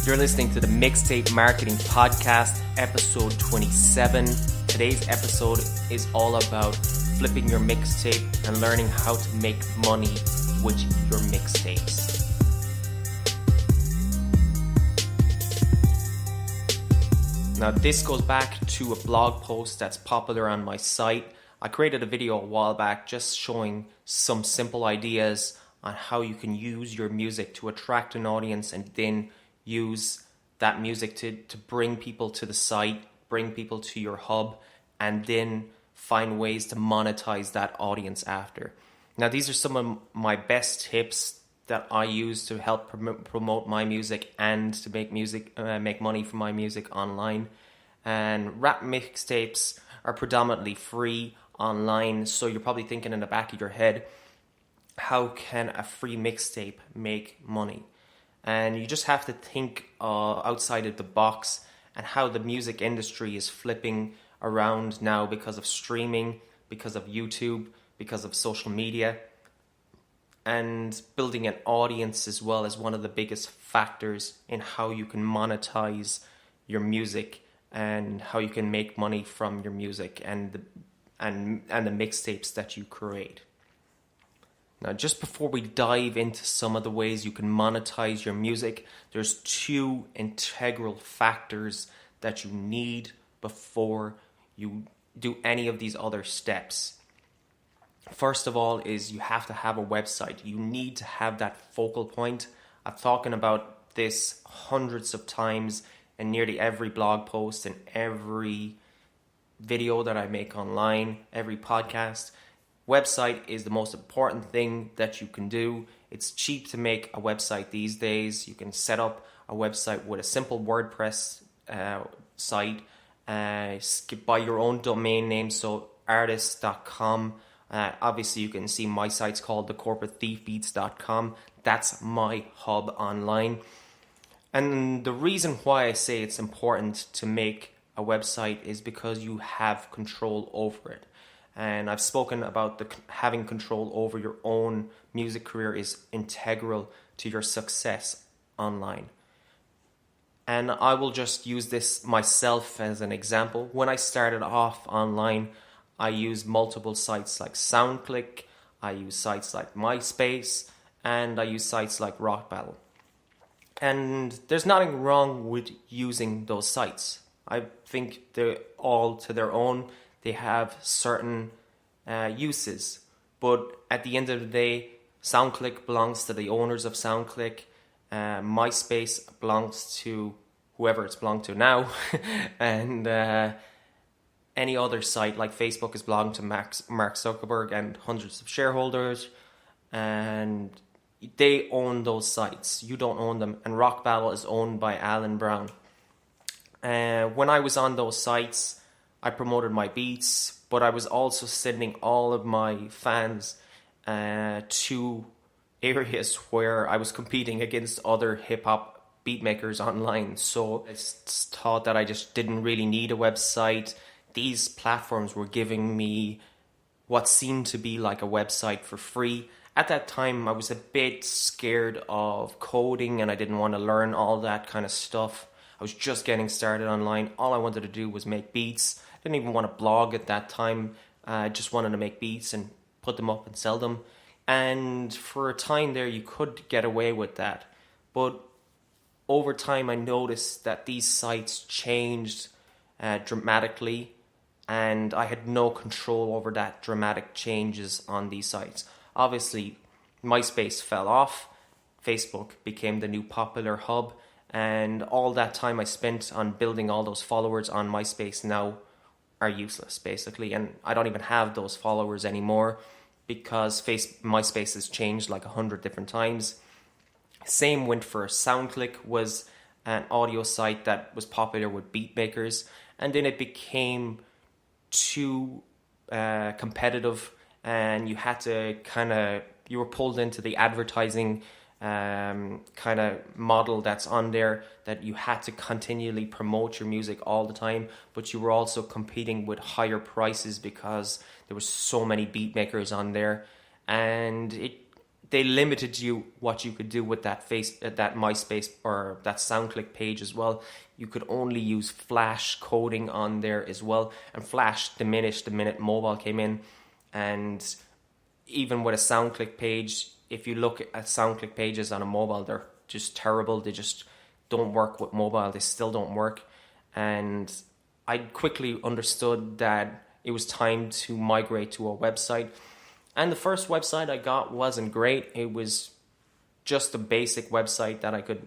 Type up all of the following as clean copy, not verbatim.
You're listening to the Mixtape Marketing Podcast, episode 27. Today's episode is all about flipping your mixtape and learning how to make money with your mixtapes. Now, this goes back to a blog post that's popular on my site. I created a video a while back just showing some simple ideas on how you can use your music to attract an audience and then use that music to bring people to the site, bring people to your hub, and then find ways to monetize that audience after. Now, these are some of my best tips that I use to help promote my music and to make money from my music online. And rap mixtapes are predominantly free online, so you're probably thinking in the back of your head, how can a free mixtape make money? And you just have to think outside of the box and how the music industry is flipping around now because of streaming, because of YouTube, because of social media. And building an audience as well is one of the biggest factors in how you can monetize your music and how you can make money from your music and the mixtapes that you create. Now, just before we dive into some of the ways you can monetize your music, there's two integral factors that you need before you do any of these other steps. First of all is you have to have a website. You need to have that focal point. I've talked about this hundreds of times in nearly every blog post and every video that I make online, every podcast. Website is the most important thing that you can do. It's cheap to make a website these days. You can set up a website with a simple WordPress site. Buy your own domain name, so artist.com. Obviously, you can see my site's called thecorporatethiefbeats.com. That's my hub online. And the reason why I say it's important to make a website is because you have control over it. And I've spoken about having control over your own music career is integral to your success online. And I will just use this myself as an example. When I started off online, I used multiple sites like SoundClick, I used sites like MySpace, and I used sites like Rock Battle. And there's nothing wrong with using those sites. I think they're all to their own. They have certain uses. But at the end of the day, SoundClick belongs to the owners of SoundClick. MySpace belongs to whoever it's belonged to now. And any other site like Facebook is belonging to Mark Zuckerberg and hundreds of shareholders. And they own those sites. You don't own them. And Rock Battle is owned by Alan Brown. When I was on those sites, I promoted my beats, but I was also sending all of my fans to areas where I was competing against other hip-hop beatmakers online. So I thought that I just didn't really need a website. These platforms were giving me what seemed to be like a website for free. At that time, I was a bit scared of coding and I didn't want to learn all that kind of stuff. I was just getting started online. All I wanted to do was make beats. I didn't even want to blog at that time. I just wanted to make beats and put them up and sell them. And for a time there, you could get away with that. But over time, I noticed that these sites changed dramatically. And I had no control over that dramatic changes on these sites. Obviously, MySpace fell off. Facebook became the new popular hub. And all that time I spent on building all those followers on MySpace now are useless, basically. And I don't even have those followers anymore because MySpace has changed like 100 different times. Same went for SoundClick, was an audio site that was popular with beat makers. And then it became too competitive and you had to you were pulled into the advertising kind of model that's on there, that you had to continually promote your music all the time, but you were also competing with higher prices because there were so many beat makers on there, and it they limited you what you could do with that that MySpace or that SoundClick page as well. You could only use Flash coding on there as well, and Flash diminished the minute mobile came in. And even with a SoundClick page, if you look at SoundClick pages on a mobile, they're just terrible. They just don't work with mobile. They still don't work. And I quickly understood that it was time to migrate to a website. And the first website I got wasn't great. It was just a basic website that I could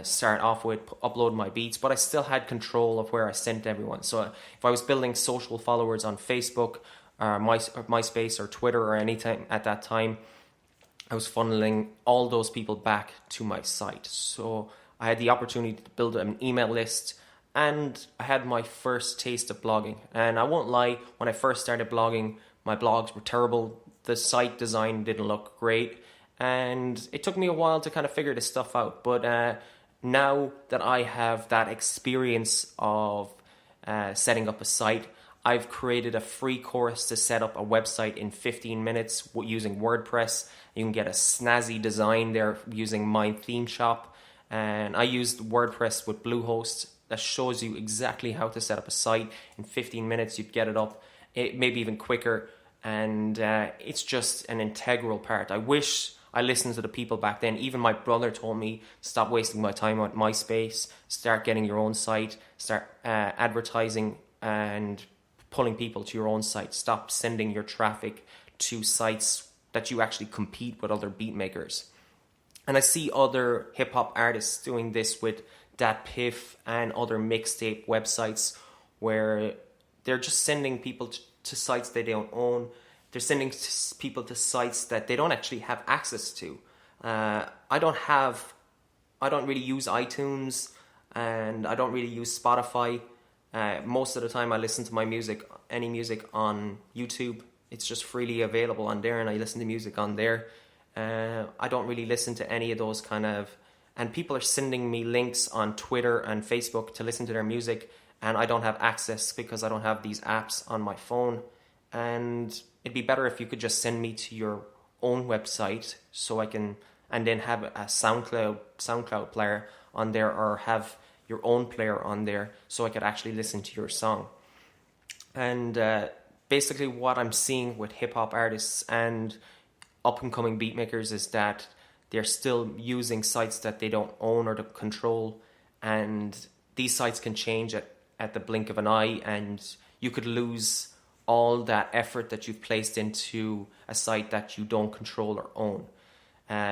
start off with, upload my beats, but I still had control of where I sent everyone. So if I was building social followers on Facebook, MySpace or Twitter or anything at that time, I was funneling all those people back to my site. So I had the opportunity to build an email list, and I had my first taste of blogging. And I won't lie, when I first started blogging, my blogs were terrible. The site design didn't look great. And it took me a while to kind of figure this stuff out. But now that I have that experience of setting up a site, I've created a free course to set up a website in 15 minutes using WordPress. You can get a snazzy design there using my theme shop. And I used WordPress with Bluehost. That shows you exactly how to set up a site. In 15 minutes, you'd get it up, maybe even quicker. And it's just an integral part. I wish I listened to the people back then. Even my brother told me, stop wasting my time on MySpace, start getting your own site, start advertising and pulling people to your own site. Stop sending your traffic to sites that you actually compete with other beat makers. And I see other hip-hop artists doing this with DatPiff and other mixtape websites where they're just sending people to sites they don't own. They're sending people to sites that they don't actually have access to. I don't really use iTunes, and I don't really use Spotify. Most of the time I listen to any music on YouTube. It's just freely available on there, and I listen to music on there. I don't really listen to any of those and people are sending me links on Twitter and Facebook to listen to their music, and I don't have access because I don't have these apps on my phone. And it'd be better if you could just send me to your own website so I can, and then have a SoundCloud player on there, or have your own player on there so I could actually listen to your song. And basically what I'm seeing with hip-hop artists and up-and-coming beatmakers is that they're still using sites that they don't own or control, and these sites can change at the blink of an eye, and you could lose all that effort that you've placed into a site that you don't control or own.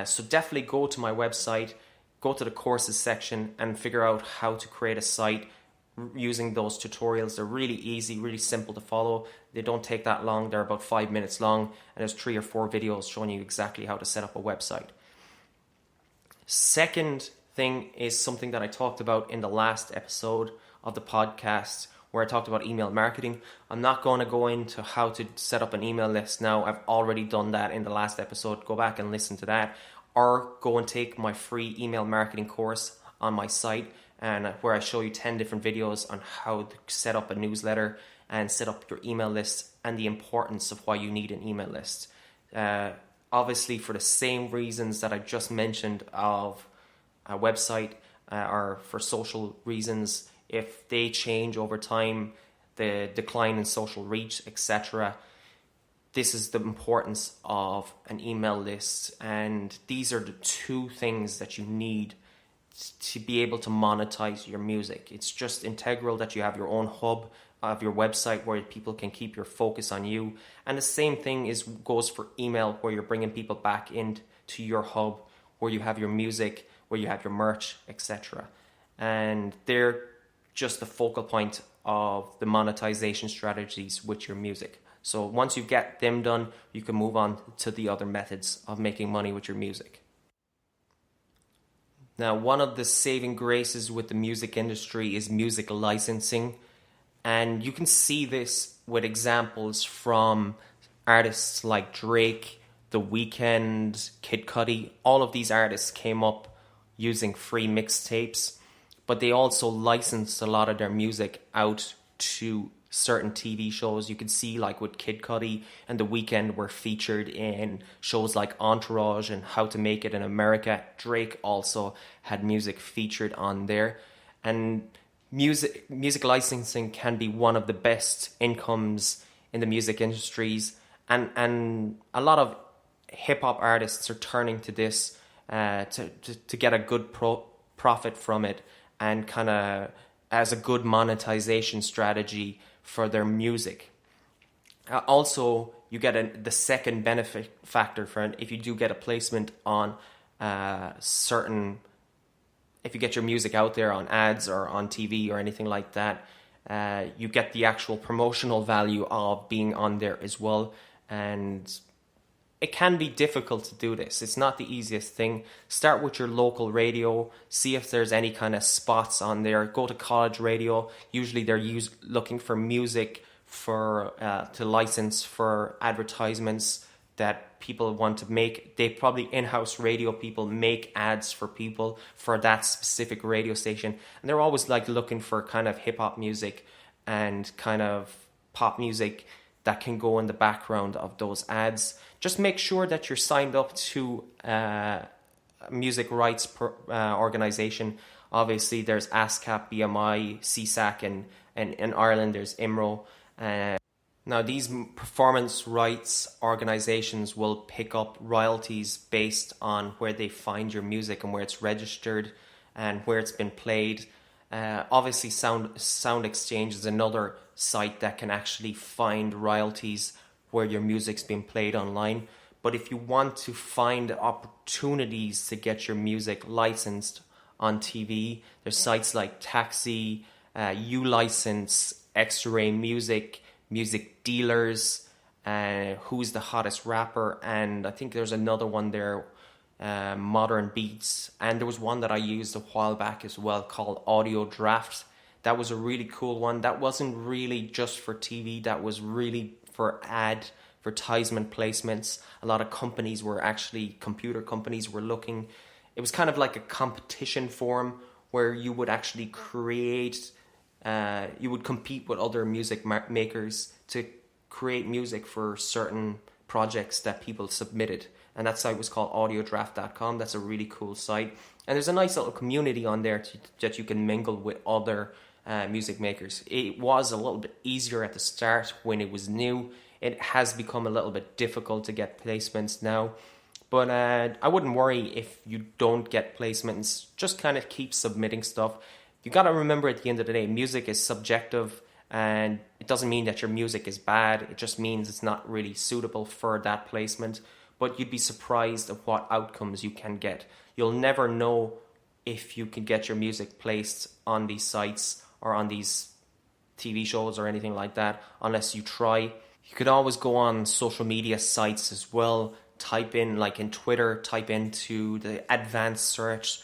So definitely go to my website, go to the courses section, and figure out how to create a site using those tutorials. They're really easy, really simple to follow. They don't take that long. They're about 5 minutes long, and there's 3 or 4 videos showing you exactly how to set up a website. Second thing is something that I talked about in the last episode of the podcast, where I talked about email marketing. I'm not going to go into how to set up an email list now. I've already done that in the last episode. Go back and listen to that, or go and take my free email marketing course on my site, and where I show you 10 different videos on how to set up a newsletter and set up your email list, and the importance of why you need an email list. Obviously, for the same reasons that I just mentioned of a website, or for social reasons, if they change over time, the decline in social reach, etc., this is the importance of an email list. And these are the 2 things that you need to be able to monetize your music. It's just integral that you have your own hub of your website where people can keep your focus on you. And the same thing goes for email, where you're bringing people back into your hub, where you have your music, where you have your merch, etc. And they're just the focal point of the monetization strategies with your music. So once you get them done, you can move on to the other methods of making money with your music. Now, one of the saving graces with the music industry is music licensing. And you can see this with examples from artists like Drake, The Weeknd, Kid Cudi. All of these artists came up using free mixtapes, but they also licensed a lot of their music out to certain TV shows. You could see like with Kid Cudi and The Weeknd were featured in shows like Entourage and How to Make It in America. Drake also had music featured on there. And music licensing can be one of the best incomes in the music industries, and a lot of hip hop artists are turning to this to get a good profit from it, and kind of as a good monetization strategy for their music. Also, you get the second benefit factor for it if you do get a placement on certain. If you get your music out there on ads or on TV or anything like that, you get the actual promotional value of being on there as well. And it can be difficult to do this. It's not the easiest thing. Start with your local radio. See if there's any kind of spots on there. Go to college radio. Usually they're looking for music for to license for advertisements that people want to make. They probably in-house radio people make ads for people for that specific radio station. And they're always like looking for kind of hip-hop music and kind of pop music that can go in the background of those ads. Just make sure that you're signed up to a music rights organization. Obviously, there's ASCAP, BMI, CSAC, and in Ireland there's IMRO. Now, these performance rights organizations will pick up royalties based on where they find your music and where it's registered and where it's been played. Obviously, Sound Exchange is another site that can actually find royalties where your music's been played online. But if you want to find opportunities to get your music licensed on TV, there's sites like Taxi, uLicense, X-Ray Music, Music Dealers, Who's the Hottest Rapper, and I think there's another one there, Modern Beats, and there was one that I used a while back as well called Audio Draft. That was a really cool one. That wasn't really just for TV, that was really for advertisement placements. A lot of companies were actually, computer companies were looking. It was kind of like a competition forum where you would actually create, you would compete with other music makers to create music for certain projects that people submitted. And that site was called audiodraft.com. That's a really cool site. And there's a nice little community on there that you can mingle with other music makers. It was a little bit easier at the start when it was new. It has become a little bit difficult to get placements now. But I wouldn't worry if you don't get placements. Just kind of keep submitting stuff. You got to remember at the end of the day, music is subjective, and it doesn't mean that your music is bad. It just means it's not really suitable for that placement. But you'd be surprised at what outcomes you can get. You'll never know if you can get your music placed on these sites or on these TV shows or anything like that unless you try. You could always go on social media sites as well. Type in, like in Twitter, type into the advanced search,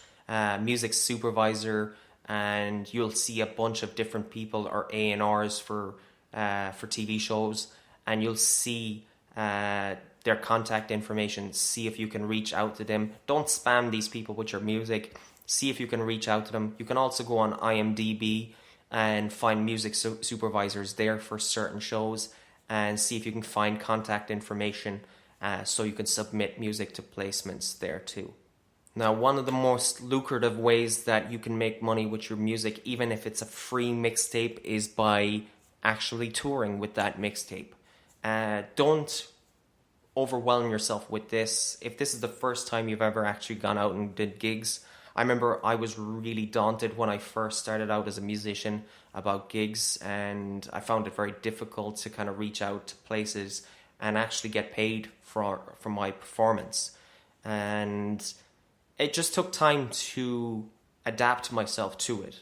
music supervisor, and you'll see a bunch of different people or A&Rs for TV shows, and you'll see their contact information. See if you can reach out to them. Don't spam these people with your music. See if you can reach out to them. You can also go on IMDb and find music supervisors there for certain shows, and see if you can find contact information so you can submit music to placements there too. Now, one of the most lucrative ways that you can make money with your music, even if it's a free mixtape, is by actually touring with that mixtape. Don't overwhelm yourself with this. If this is the first time you've ever actually gone out and did gigs, I remember I was really daunted when I first started out as a musician about gigs, and I found it very difficult to kind of reach out to places and actually get paid for my performance. And it just took time to adapt myself to it.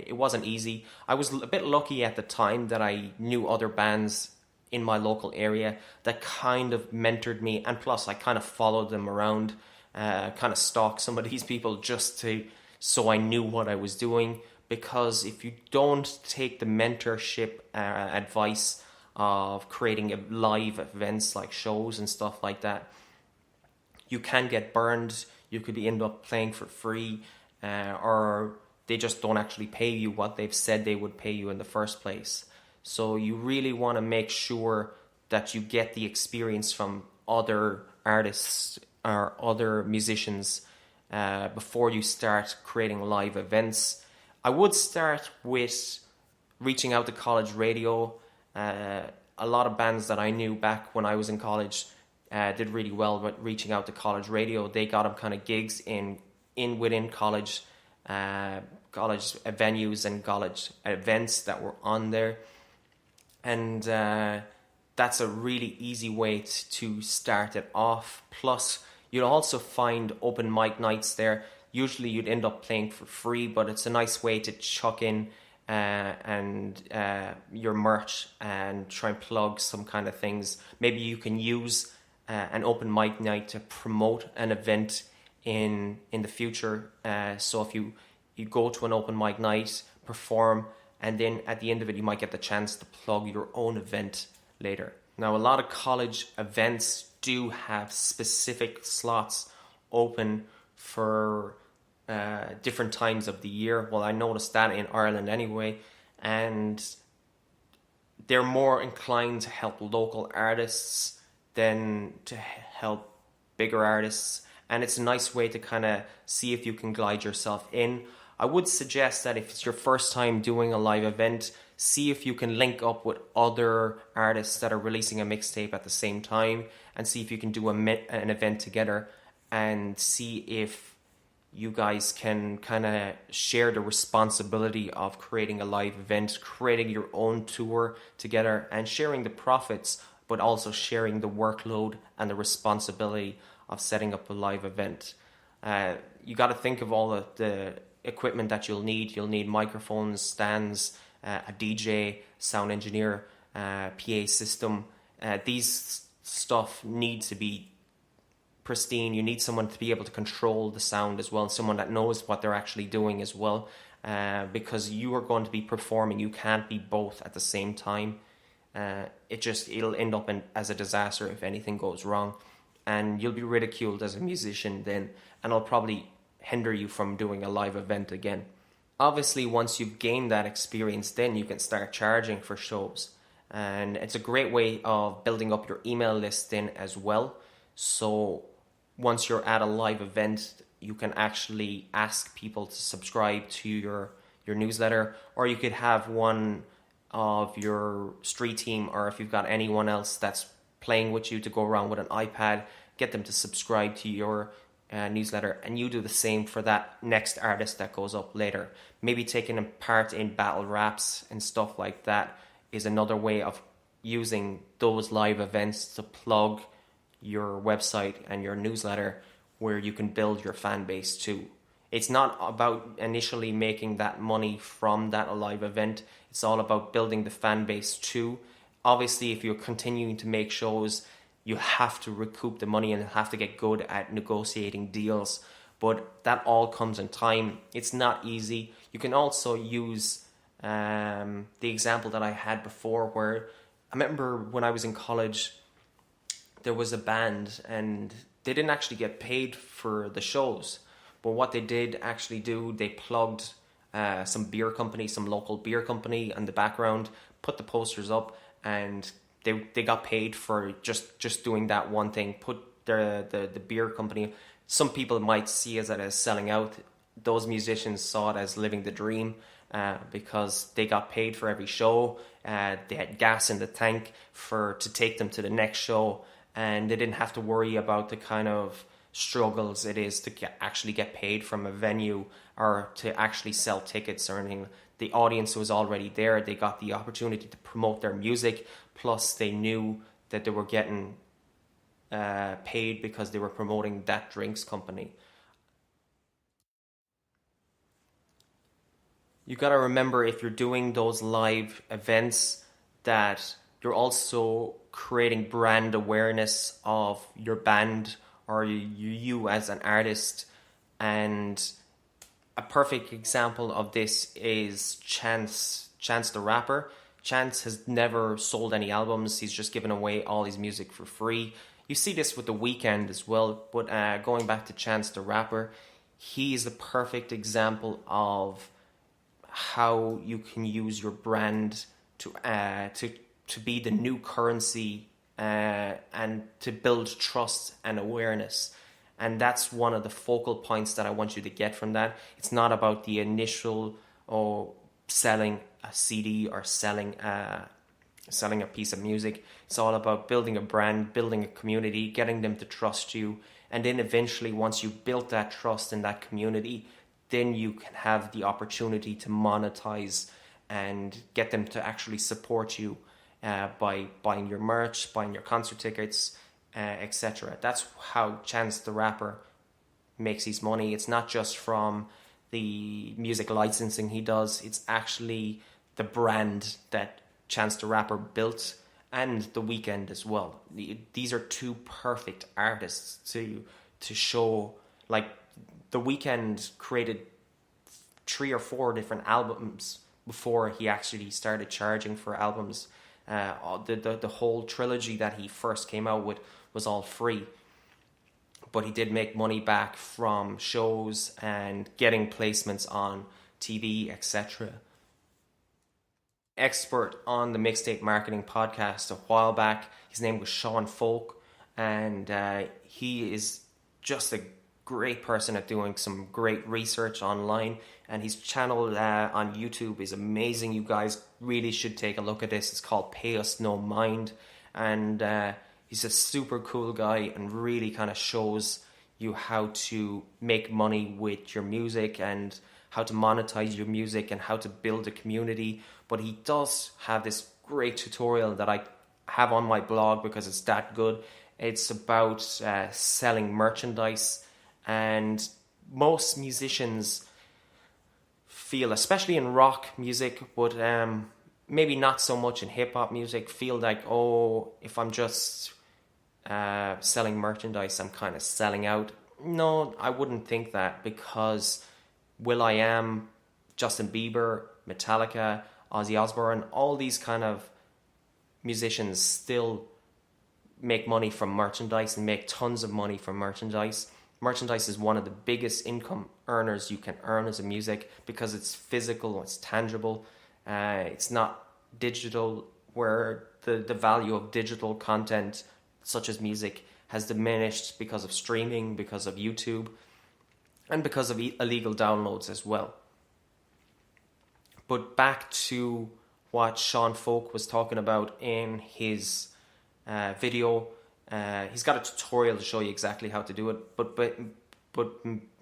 It wasn't easy. I was a bit lucky at the time that I knew other bands in my local area that kind of mentored me, and plus I kind of followed them around, kind of stalked some of these people so I knew what I was doing. Because if you don't take the mentorship advice of creating live events like shows and stuff like that, you can get burned. You could end up playing for free, or they just don't actually pay you what they've said they would pay you in the first place. So you really want to make sure that you get the experience from other artists or other musicians before you start creating live events. I would start with reaching out to college radio. A lot of bands that I knew back when I was in college did really well with reaching out to college radio. They got them kind of gigs within college college venues and college events that were on there, and that's a really easy way to start it off. Plus, you'll also find open mic nights there. Usually you'd end up playing for free, but it's a nice way to chuck in your merch and try and plug some kind of things. Maybe you can use an open mic night to promote an event in the future. So if you go to an open mic night, perform, and then at the end of it you might get the chance to plug your own event later. Now, a lot of college events do have specific slots open for different times of the year. Well, I noticed that in Ireland anyway, and they're more inclined to help local artists than to help bigger artists, and it's a nice way to kind of see if you can glide yourself in. I would suggest that if it's your first time doing a live event, see if you can link up with other artists that are releasing a mixtape at the same time, and see if you can do an event together, and see if you guys can kind of share the responsibility of creating a live event, creating your own tour together, and sharing the profits, but also sharing the workload and the responsibility of setting up a live event. You got to think of all the equipment that you'll need. You'll need microphones, stands, a DJ, sound engineer, PA system. These stuff need to be pristine. You need someone to be able to control the sound as well, someone that knows what they're actually doing as well, because you are going to be performing. You can't be both at the same time. It'll end up as a disaster if anything goes wrong, and you'll be ridiculed as a musician then, and it'll probably hinder you from doing a live event again. Obviously, once you've gained that experience, then you can start charging for shows, and it's a great way of building up your email list then as well. So once you're at a live event, you can actually ask people to subscribe to your newsletter, or you could have one of your street team, or if you've got anyone else that's playing with you, to go around with an iPad, get them to subscribe to your newsletter, and you do the same for that next artist that goes up later. Maybe taking part in battle raps and stuff like that is another way of using those live events to plug your website and your newsletter, where you can build your fan base too. It's not about initially making that money from that live event. It's all about building the fan base too. Obviously, if you're continuing to make shows, you have to recoup the money and have to get good at negotiating deals. But that all comes in time. It's not easy. You can also use the example that I had before, where I remember when I was in college, there was a band and they didn't actually get paid for the shows. But what they did actually do, they plugged some local beer company in the background, put the posters up, and they got paid for just doing that one thing. Put the beer company. Some people might see it as selling out. Those musicians saw it as living the dream, because they got paid for every show. They had gas in the tank to take them to the next show, and they didn't have to worry about the kind of struggles it is to actually get paid from a venue, or to actually sell tickets or anything. The audience was already there. They got the opportunity to promote their music, plus they knew that they were getting paid because they were promoting that drinks company. You got to remember, if you're doing those live events, that you're also creating brand awareness of your band or you as an artist. And a perfect example of this is Chance the Rapper. Chance has never sold any albums. He's just given away all his music for free. You see this with The Weeknd as well. But going back to Chance the Rapper, he is the perfect example of how you can use your brand to be the new currency, and to build trust and awareness. And that's one of the focal points that I want you to get from that. It's not about the initial selling a CD or selling a piece of music. It's all about building a brand, building a community, getting them to trust you. And then eventually, once you've built that trust in that community, then you can have the opportunity to monetize and get them to actually support you by buying your merch, buying your concert tickets, etc. That's how Chance the Rapper makes his money. It's not just from the music licensing he does, it's actually the brand that Chance the Rapper built, and The Weeknd as well. These are two perfect artists to show. Like, The Weeknd created 3 or 4 different albums before he actually started charging for albums. The whole trilogy that he first came out with was all free, but he did make money back from shows and getting placements on TV, etc. Expert on the Mixtape Marketing podcast a while back. His name was Sean Foulke, and he is just a great person at doing some great research online, and his channel on YouTube is amazing. You guys really should take a look at this. It's called Pay Us No Mind, and he's a super cool guy and really kind of shows you how to make money with your music and how to monetize your music and how to build a community. But he does have this great tutorial that I have on my blog because it's that good. It's about selling merchandise, and most musicians feel, especially in rock music, but maybe not so much in hip-hop music, feel like, oh, if I'm just selling merchandise, I'm kind of selling out. No, I wouldn't think that, because will.i.am, Justin Bieber, Metallica, Ozzy Osbourne, all these kind of musicians still make money from merchandise and make tons of money from merchandise. Merchandise is one of the biggest income earners you can earn as a music, because it's physical, it's tangible, it's not digital, where the value of digital content such as music has diminished because of streaming, because of YouTube, and because of illegal downloads as well. But back to what Sean Foulke was talking about in his video. He's got a tutorial to show you exactly how to do it, but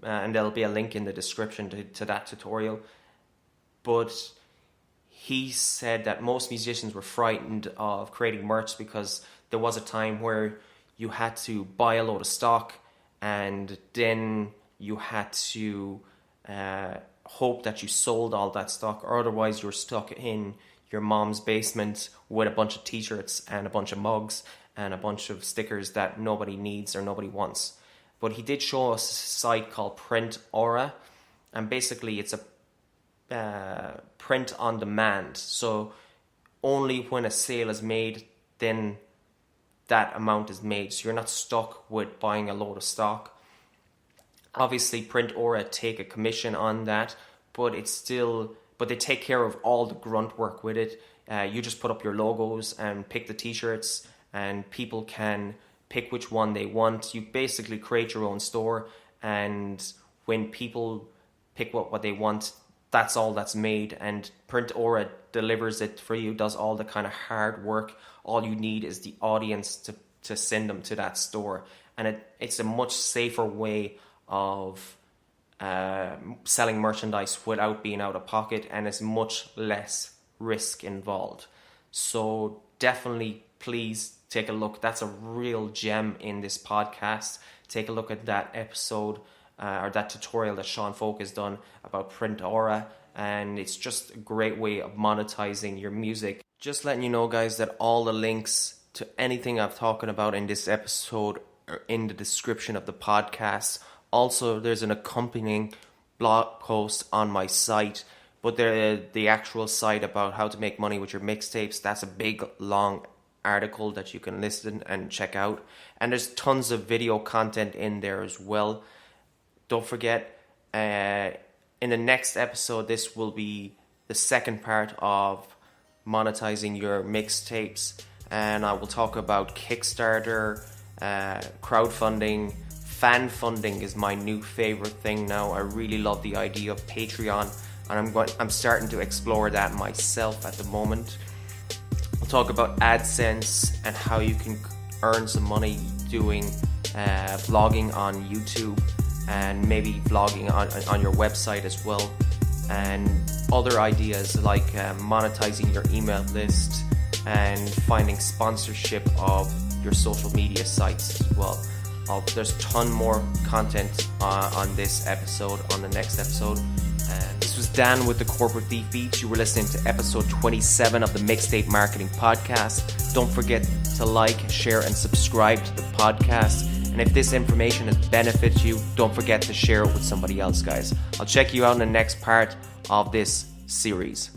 and there'll be a link in the description to that tutorial. But he said that most musicians were frightened of creating merch because there was a time where you had to buy a load of stock, and then you had to hope that you sold all that stock, or otherwise you're stuck in your mom's basement with a bunch of t-shirts and a bunch of mugs and a bunch of stickers that nobody needs or nobody wants. But he did show us a site called PrintAura, and basically it's a print on demand. So only when a sale is made, then that amount is made. So you're not stuck with buying a load of stock. Obviously, PrintAura take a commission on that, but they take care of all the grunt work with it. You just put up your logos and pick the t-shirts, and people can pick which one they want. You basically create your own store, and when people pick what they want, that's all that's made, and PrintAura delivers it for you, does all the kind of hard work. All you need is the audience to send them to that store, and it's a much safer way of selling merchandise without being out of pocket, and it's much less risk involved. So definitely, please take a look. That's a real gem in this podcast. Take a look at that episode or that tutorial that Sean Foulke has done about PrintAura, and it's just a great way of monetizing your music. Just letting you know, guys, that all the links to anything I've talking about in this episode are in the description of the podcast. Also, there's an accompanying blog post on my site, but the actual site about how to make money with your mixtapes, that's a big, long article that you can listen and check out. And there's tons of video content in there as well. Don't forget, in the next episode, this will be the second part of monetizing your mixtapes, and I will talk about Kickstarter, crowdfunding. Fan funding is my new favorite thing now. I really love the idea of Patreon, and I'm starting to explore that myself at the moment. I'll talk about AdSense and how you can earn some money doing vlogging on YouTube, and maybe vlogging on your website as well, and other ideas like monetizing your email list and finding sponsorship of your social media sites as well. There's a ton more content on this episode, on the next episode. And this was Dan with the Corporate Thief Beats. You were listening to episode 27 of the Mixtape Marketing Podcast. Don't forget to like, share, and subscribe to the podcast. And if this information has benefited you, don't forget to share it with somebody else, guys. I'll check you out in the next part of this series.